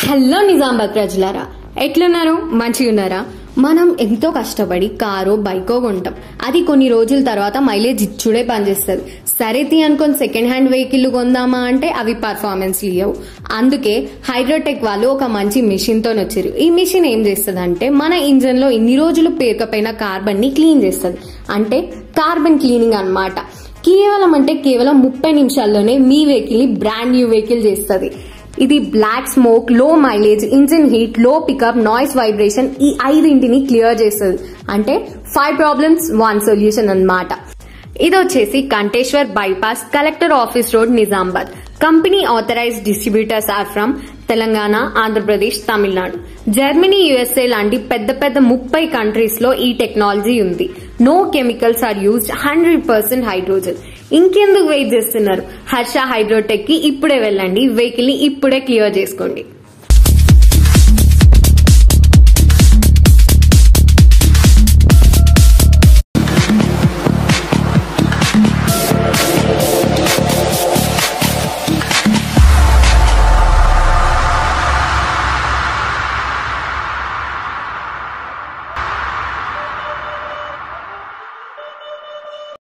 Hello Nizamabad ప్రజలారా, ఎట్లున్నారు? మంచిగా ఉన్నారా? మనం ఎంతో కష్టపడి కారో బైకో కొంటాం. అది కొన్ని రోజుల తర్వాత మైలేజ్ ఇచ్చుడే పనిచేస్తుంది. సరే తీ అనుకొని సెకండ్ హ్యాండ్ వెహికల్ కొందామా అంటే అవి పర్ఫార్మెన్స్ ఇవ్వవు. అందుకే హైడ్రోటెక్ వాళ్ళు ఒక మంచి మిషన్ తో వచ్చారు. ఈ మిషన్ ఏం చేస్తుంది అంటే మన ఇంజన్ లో ఇన్ని రోజులు పేరుకపోయిన కార్బన్ ని క్లీన్ చేస్తుంది. అంటే కార్బన్ క్లీనింగ్ అన్నమాట. కేవలం 30 నిమిషాల్లోనే మీ వెహికల్ ని బ్రాండ్ న్యూ వెహికల్ చేస్తుంది. ఇది బ్లాక్ స్మోక్, లో మైలేజ్, ఇంజిన్ హీట్, లో పికప్, నాయిస్ వైబ్రేషన్ ఈ 5ంటిని క్లియర్ చేస్తుంది. అంటే 5 ప్రాబ్లమ్స్ 1 సొల్యూషన్ అన్నమాట. ఇది వచ్చేసి Kanteshwar bypass, collector office road, Nizamabad. Company authorised distributors are from Telangana, Andhra Pradesh, Tamil Nadu, Germany, USA లాంటి పెద్ద 30 కంట్రీస్ లో ఈ టెక్నాలజీ ఉంది. No chemicals are used, 100% hydrogen. ఇంకెందుకు వెయిట్ చేస్తున్నారు? హర్ష హైడ్రోటెక్ కి ఇప్పుడే వెళ్ళండి, వెహికల్ ని ఇప్పుడే క్లియర్ చేసుకోండి.